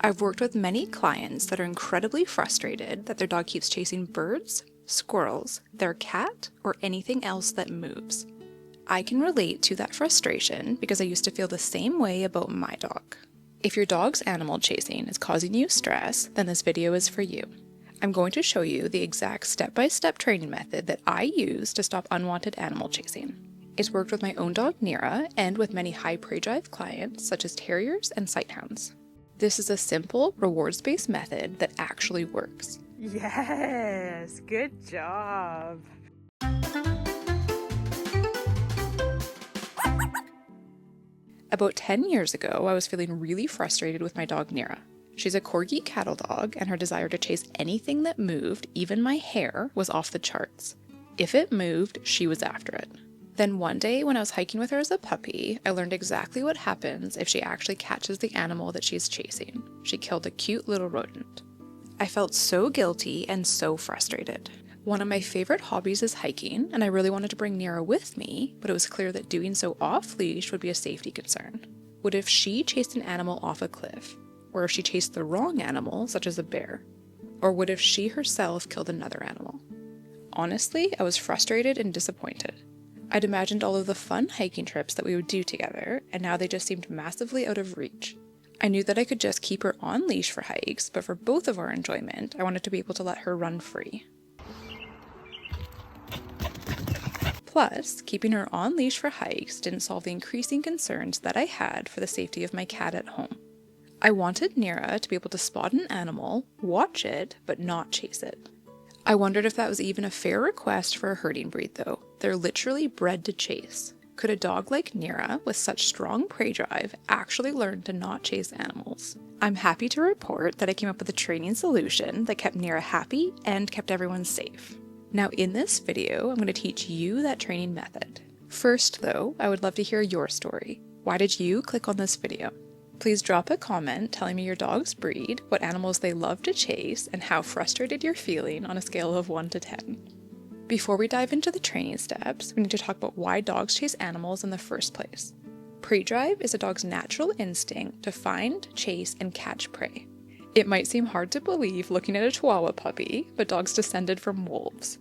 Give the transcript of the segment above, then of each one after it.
I've worked with many clients that are incredibly frustrated that their dog keeps chasing birds, squirrels, their cat, or anything else that moves. I can relate to that frustration because I used to feel the same way about my dog. If your dog's animal chasing is causing you stress, then this video is for you. I'm going to show you the exact step-by-step training method that I use to stop unwanted animal chasing. It's worked with my own dog Nira and with many high prey drive clients such as terriers and sight hounds. This is a simple, rewards-based method that actually works. Yes, good job. About 10 years ago, I was feeling really frustrated with my dog Nira. She's a corgi cattle dog, and her desire to chase anything that moved, even my hair, was off the charts. If it moved, she was after it. Then one day, when I was hiking with her as a puppy, I learned exactly what happens if she actually catches the animal that she's chasing. She killed a cute little rodent. I felt so guilty and so frustrated. One of my favorite hobbies is hiking, and I really wanted to bring Nira with me, but it was clear that doing so off-leash would be a safety concern. What if she chased an animal off a cliff? Or if she chased the wrong animal, such as a bear? Or what if she herself killed another animal? Honestly, I was frustrated and disappointed. I'd imagined all of the fun hiking trips that we would do together, and now they just seemed massively out of reach. I knew that I could just keep her on leash for hikes, but for both of our enjoyment, I wanted to be able to let her run free. Plus, keeping her on leash for hikes didn't solve the increasing concerns that I had for the safety of my cat at home. I wanted Nira to be able to spot an animal, watch it, but not chase it. I wondered if that was even a fair request for a herding breed though. They're literally bred to chase. Could a dog like Nira, with such strong prey drive, actually learn to not chase animals? I'm happy to report that I came up with a training solution that kept Nira happy and kept everyone safe. Now in this video, I'm going to teach you that training method. First though, I would love to hear your story. Why did you click on this video? Please drop a comment telling me your dog's breed, what animals they love to chase, and how frustrated you're feeling on a scale of 1 to 10. Before we dive into the training steps, we need to talk about why dogs chase animals in the first place. Prey drive is a dog's natural instinct to find, chase, and catch prey. It might seem hard to believe looking at a Chihuahua puppy, but dogs descended from wolves.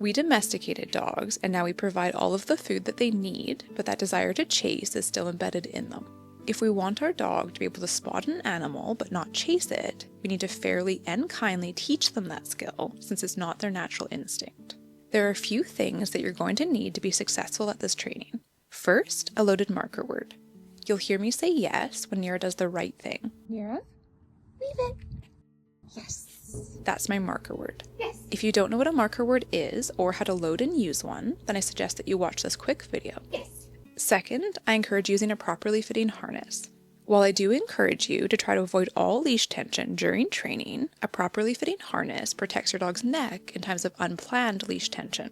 We domesticated dogs, and now we provide all of the food that they need, but that desire to chase is still embedded in them. If we want our dog to be able to spot an animal but not chase it, we need to fairly and kindly teach them that skill, since it's not their natural instinct. There are a few things that you're going to need to be successful at this training. First, a loaded marker word. You'll hear me say yes when Nira does the right thing. Nira, leave it. Yes. That's my marker word. Yes. If you don't know what a marker word is or how to load and use one, then I suggest that you watch this quick video. Yes. Second, I encourage using a properly fitting harness. While I do encourage you to try to avoid all leash tension during training, a properly fitting harness protects your dog's neck in times of unplanned leash tension.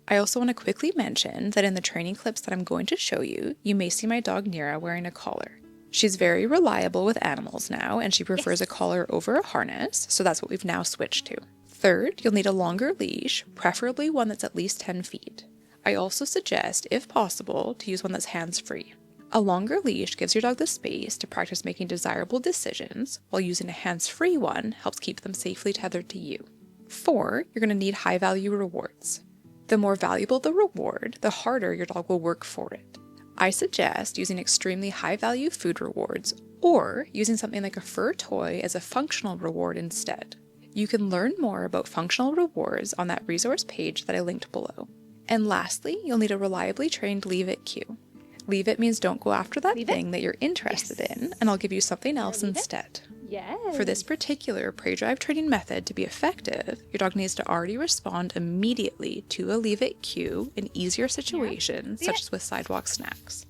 I also want to quickly mention that in the training clips that I'm going to show you, you may see my dog Nira wearing a collar. She's very reliable with animals now, and she prefers a collar over a harness, so that's what we've now switched to. Third, you'll need a longer leash, preferably one that's at least 10 feet. I also suggest, if possible, to use one that's hands-free. A longer leash gives your dog the space to practice making desirable decisions, while using a hands-free one helps keep them safely tethered to you. 4, you're going to need high-value rewards. The more valuable the reward, the harder your dog will work for it. I suggest using extremely high-value food rewards, or using something like a fur toy as a functional reward instead. You can learn more about functional rewards on that resource page that I linked below. And lastly, you'll need a reliably trained leave it cue. Leave it means don't go after that thing that you're interested in, and I'll give you something else instead. Yes. For this particular prey drive training method to be effective, your dog needs to already respond immediately to a leave it cue in easier situations, such as with sidewalk snacks.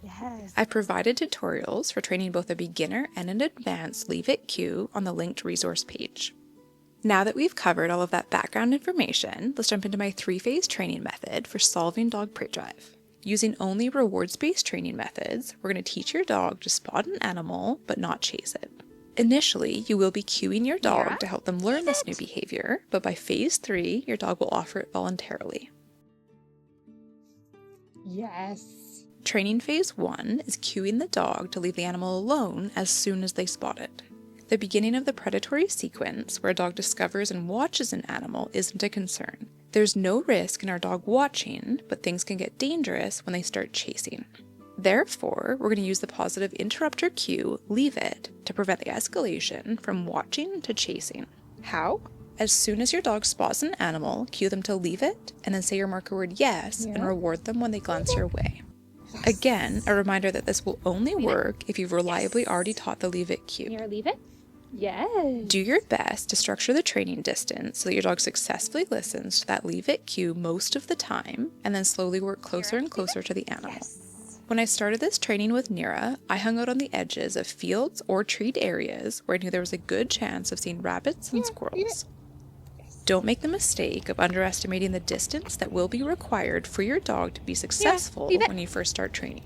Yes. I've provided tutorials for training both a beginner and an advanced leave it cue on the linked resource page. Now that we've covered all of that background information, let's jump into my 3-phase training method for solving dog prey drive. Using only rewards-based training methods, we're going to teach your dog to spot an animal but not chase it. Initially, you will be cueing your dog to help them learn this new behavior, but by phase 3, your dog will offer it voluntarily. Yes. Training phase 1 is cueing the dog to leave the animal alone as soon as they spot it. The beginning of the predatory sequence, where a dog discovers and watches an animal, isn't a concern. There's no risk in our dog watching, but things can get dangerous when they start chasing. Therefore, we're going to use the positive interrupter cue, leave it, to prevent the escalation from watching to chasing. How? As soon as your dog spots an animal, cue them to leave it, and then say your marker word yes, and reward them when they glance your way. Yes. Again, a reminder that this will only work if you've reliably already taught the leave it cue. Mira, leave it. Yes. Do your best to structure the training distance so that your dog successfully listens to that leave it cue most of the time, and then slowly work closer and closer to the animal. Yes. When I started this training with Nira, I hung out on the edges of fields or treed areas where I knew there was a good chance of seeing rabbits and squirrels. Don't make the mistake of underestimating the distance that will be required for your dog to be successful when you first start training.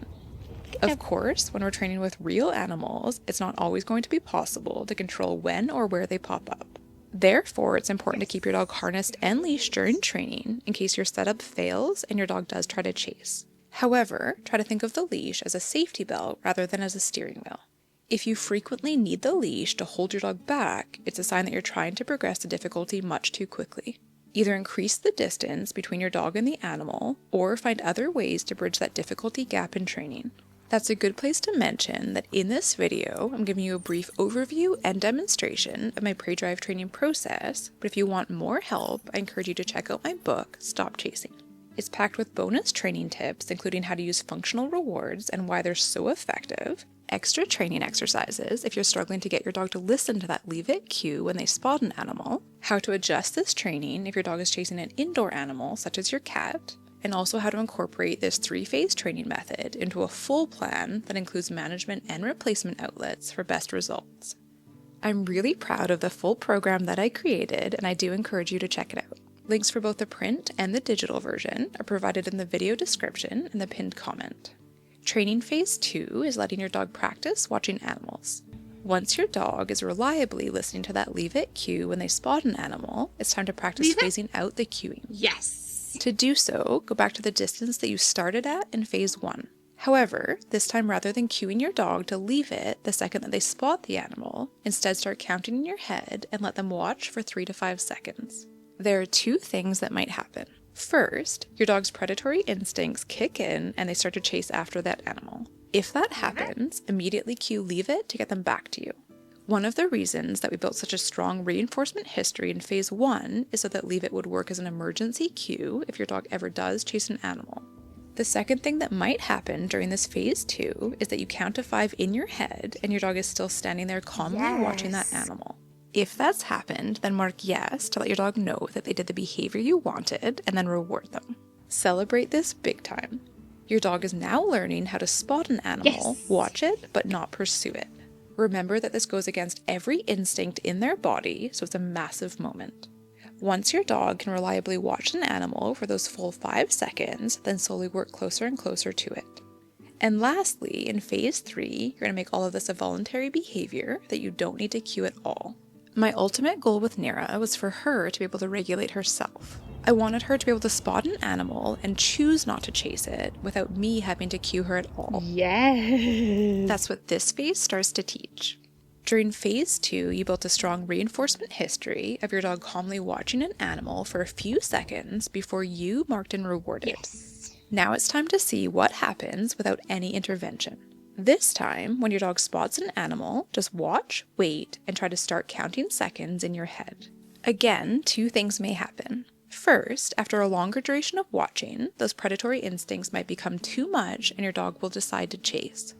Of course, when we're training with real animals, it's not always going to be possible to control when or where they pop up. Therefore, it's important to keep your dog harnessed and leashed during training in case your setup fails and your dog does try to chase. However, try to think of the leash as a safety belt rather than as a steering wheel. If you frequently need the leash to hold your dog back, it's a sign that you're trying to progress the difficulty much too quickly. Either increase the distance between your dog and the animal, or find other ways to bridge that difficulty gap in training. That's a good place to mention that in this video, I'm giving you a brief overview and demonstration of my prey drive training process, but if you want more help, I encourage you to check out my book, Stop Chasing. It's packed with bonus training tips, including how to use functional rewards and why they're so effective, extra training exercises if you're struggling to get your dog to listen to that leave it cue when they spot an animal, how to adjust this training if your dog is chasing an indoor animal, such as your cat, and also how to incorporate this 3-phase training method into a full plan that includes management and replacement outlets for best results. I'm really proud of the full program that I created, and I do encourage you to check it out. Links for both the print and the digital version are provided in the video description and the pinned comment. Training phase 2 is letting your dog practice watching animals. Once your dog is reliably listening to that leave it cue when they spot an animal, it's time to practice phasing out the cueing. Yes. To do so, go back to the distance that you started at in phase 1. However, this time rather than cueing your dog to leave it the second that they spot the animal, instead start counting in your head and let them watch for 3 to 5 seconds. There are 2 things that might happen. First, your dog's predatory instincts kick in and they start to chase after that animal. If that happens, immediately cue leave it to get them back to you. One of the reasons that we built such a strong reinforcement history in phase 1 is so that leave it would work as an emergency cue if your dog ever does chase an animal. The second thing that might happen during this phase 2 is that you count to 5 in your head and your dog is still standing there calmly watching that animal. If that's happened, then mark yes to let your dog know that they did the behavior you wanted and then reward them. Celebrate this big time. Your dog is now learning how to spot an animal, watch it, but not pursue it. Remember that this goes against every instinct in their body, so it's a massive moment. Once your dog can reliably watch an animal for those full 5 seconds, then slowly work closer and closer to it. And lastly, in phase 3, you're going to make all of this a voluntary behavior that you don't need to cue at all. My ultimate goal with Nira was for her to be able to regulate herself. I wanted her to be able to spot an animal and choose not to chase it without me having to cue her at all. Yes. That's what this phase starts to teach. During phase 2, you built a strong reinforcement history of your dog calmly watching an animal for a few seconds before you marked and rewarded. Yes. Now it's time to see what happens without any intervention. This time, when your dog spots an animal, just watch, wait, and try to start counting seconds in your head. Again, 2 things may happen. First, after a longer duration of watching, those predatory instincts might become too much and your dog will decide to chase.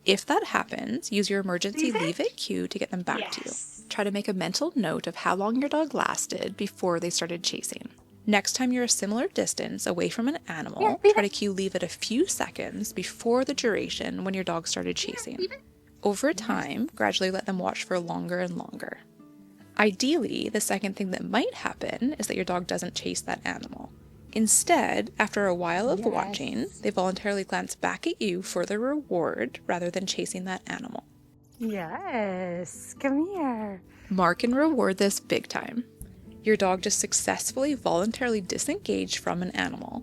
If that happens, use your emergency leave it cue to get them back to you. Try to make a mental note of how long your dog lasted before they started chasing. Next time you're a similar distance away from an animal, try to cue leave it a few seconds before the duration when your dog started chasing. Over time, gradually let them watch for longer and longer. Ideally, the second thing that might happen is that your dog doesn't chase that animal. Instead, after a while of watching, they voluntarily glance back at you for the reward rather than chasing that animal. Yes, come here. Mark and reward this big time. Your dog just successfully voluntarily disengaged from an animal.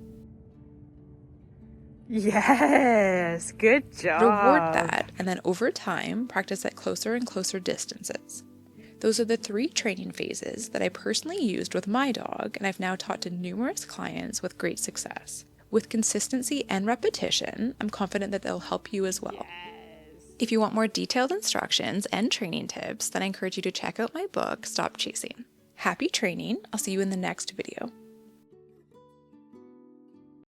Yes, good job. Reward that, and then over time, practice at closer and closer distances. Those are the 3 training phases that I personally used with my dog, and I've now taught to numerous clients with great success. With consistency and repetition, I'm confident that they'll help you as well. If you want more detailed instructions and training tips, then I encourage you to check out my book, Stop Chasing. Happy training! I'll see you in the next video.